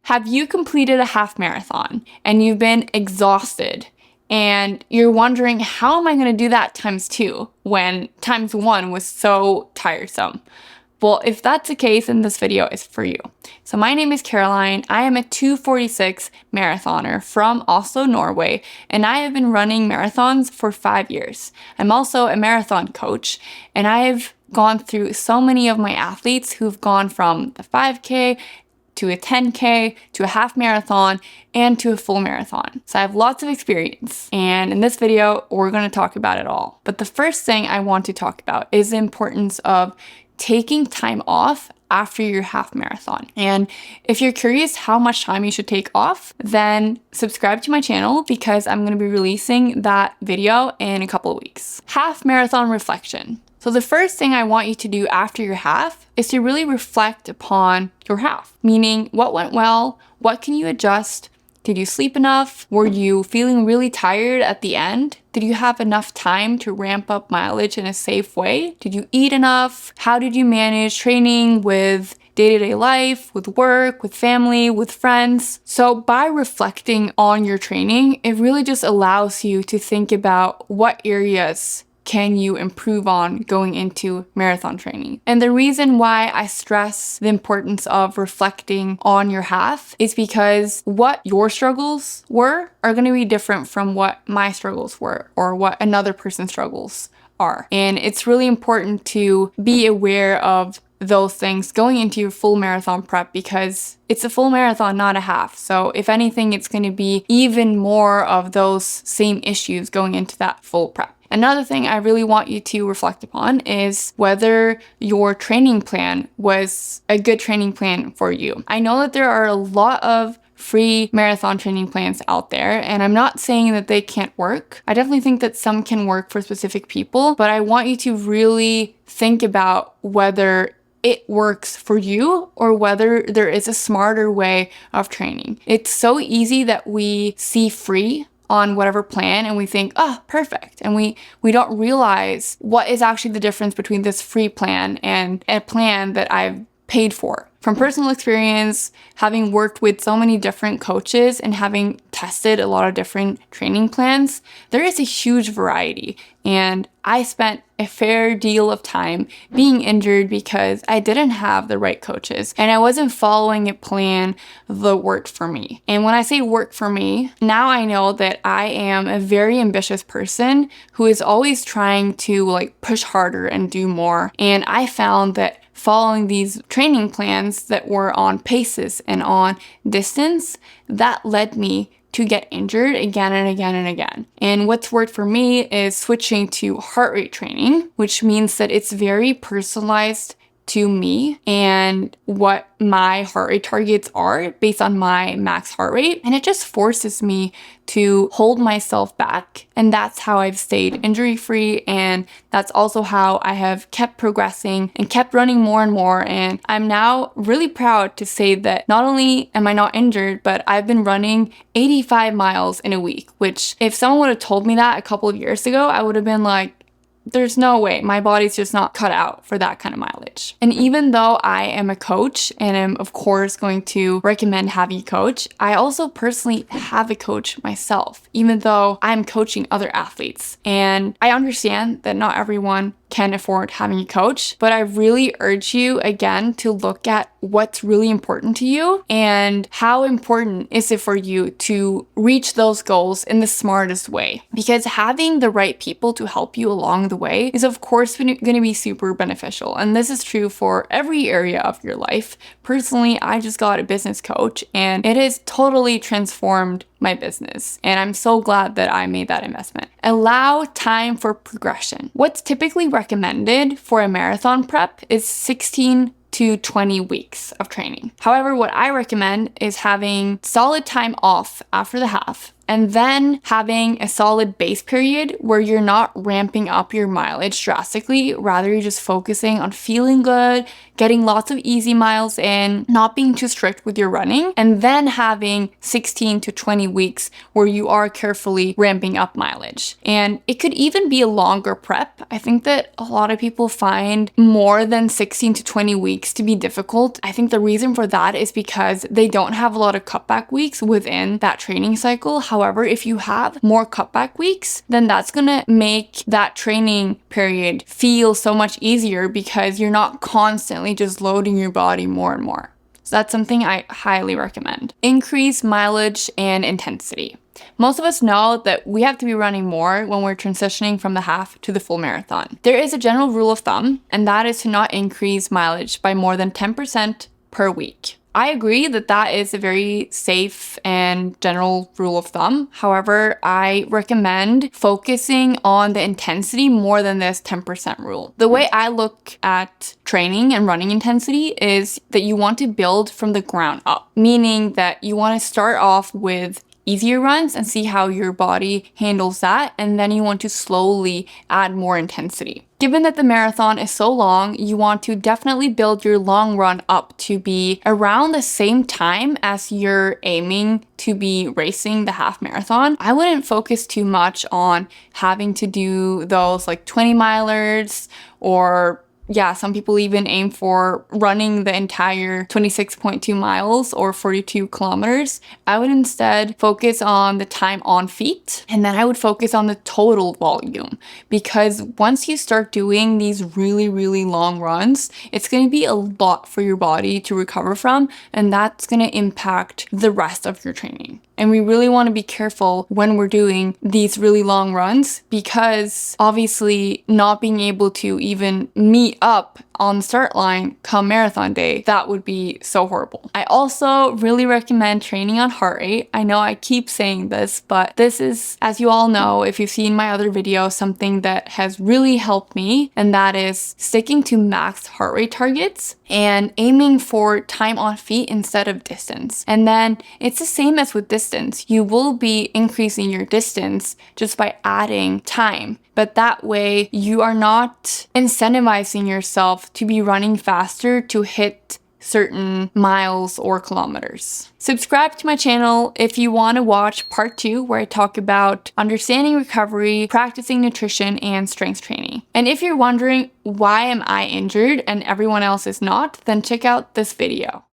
Have you completed a half marathon and you've been exhausted and you're wondering, how am I going to do that times 2 when times 1 was so tiresome? Well, if that's the case, then this video is for you. So my name is Karoline. I am a 2:46 marathoner from Oslo, Norway, and I have been running marathons for 5 years. I'm also a marathon coach, and I've gone through so many of my athletes who've gone from the 5K to a 10K, to a half marathon, and to a full marathon. So I have lots of experience, and in this video, we're gonna talk about it all. But the first thing I want to talk about is the importance of taking time off after your half marathon. And if you're curious how much time you should take off, then subscribe to my channel because I'm gonna be releasing that video in a couple of weeks. Half marathon reflection. So the first thing I want you to do after your half is to really reflect upon your half, meaning what went well, what can you adjust, did you sleep enough, were you feeling really tired at the end, did you have enough time to ramp up mileage in a safe way, did you eat enough, how did you manage training with day-to-day life, with work, with family, with friends. So by reflecting on your training, it really just allows you to think about what areas can you improve on going into marathon training. And the reason why I stress the importance of reflecting on your half is because what your struggles were are going to be different from what my struggles were or what another person's struggles are. And it's really important to be aware of those things going into your full marathon prep because it's a full marathon, not a half. So if anything, it's going to be even more of those same issues going into that full prep. Another thing I really want you to reflect upon is whether your training plan was a good training plan for you. I know that there are a lot of free marathon training plans out there, and I'm not saying that they can't work. I definitely think that some can work for specific people, but I want you to really think about whether it works for you or whether there is a smarter way of training. It's so easy that we see free on whatever plan and we think, oh, perfect. And we don't realize what is actually the difference between this free plan and a plan that I've paid for. From personal experience, having worked with so many different coaches and having tested a lot of different training plans, there is a huge variety. And I spent a fair deal of time being injured because I didn't have the right coaches and I wasn't following a plan that worked for me. And when I say work for me, now I know that I am a very ambitious person who is always trying to push harder and do more. And I found that following these training plans that were on paces and on distance, that led me to get injured again and again and again. And what's worked for me is switching to heart rate training, which means that it's very personalized to me and what my heart rate targets are based on my max heart rate. And it just forces me to hold myself back. And that's how I've stayed injury free. And that's also how I have kept progressing and kept running more and more. And I'm now really proud to say that not only am I not injured, but I've been running 85 miles in a week, which if someone would have told me that a couple of years ago, I would have been like, there's no way, my body's just not cut out for that kind of mileage. And even though I am a coach and am of course going to recommend having a coach, I also personally have a coach myself, even though I'm coaching other athletes. And I understand that not everyone can afford having a coach, but I really urge you again to look at what's really important to you and how important is it for you to reach those goals in the smartest way. Because having the right people to help you along the way is of course going to be super beneficial. And this is true for every area of your life. Personally, I just got a business coach and it has totally transformed my business. And I'm so glad that I made that investment. Allow time for progression. What's typically recommended for a marathon prep is 16 to 20 weeks of training. However, what I recommend is having solid time off after the half and then having a solid base period where you're not ramping up your mileage drastically, rather you're just focusing on feeling good, getting lots of easy miles in, not being too strict with your running, and then having 16 to 20 weeks where you are carefully ramping up mileage. And it could even be a longer prep. I think that a lot of people find more than 16 to 20 weeks to be difficult. I think the reason for that is because they don't have a lot of cutback weeks within that training cycle. However, if you have more cutback weeks, then that's gonna make that training period feel so much easier because you're not constantly just loading your body more and more. So that's something I highly recommend. Increase mileage and intensity. Most of us know that we have to be running more when we're transitioning from the half to the full marathon. There is a general rule of thumb, and that is to not increase mileage by more than 10% per week. I agree that that is a very safe and general rule of thumb. However, I recommend focusing on the intensity more than this 10% rule. The way I look at training and running intensity is that you want to build from the ground up, meaning that you want to start off with easier runs and see how your body handles that, and then you want to slowly add more intensity. Given that the marathon is so long, you want to definitely build your long run up to be around the same time as you're aiming to be racing the half marathon. I wouldn't focus too much on having to do those like 20 milers, or some people even aim for running the entire 26.2 miles or 42 kilometers. I would instead focus on the time on feet, and then I would focus on the total volume, because once you start doing these really, really long runs, it's going to be a lot for your body to recover from, and that's going to impact the rest of your training. And we really want to be careful when we're doing these really long runs, because obviously not being able to even meet up on the start line come marathon day, that would be so horrible. I also really recommend training on heart rate. I know I keep saying this, but this is, as you all know, if you've seen my other videos, something that has really helped me, and that is sticking to max heart rate targets and aiming for time on feet instead of distance. And then it's the same as with distance. You will be increasing your distance just by adding time, but that way you are not incentivizing yourself to be running faster to hit certain miles or kilometers. Subscribe to my channel if you want to watch part 2, where I talk about understanding recovery, practicing nutrition, and strength training. And if you're wondering why am I injured and everyone else is not, then check out this video.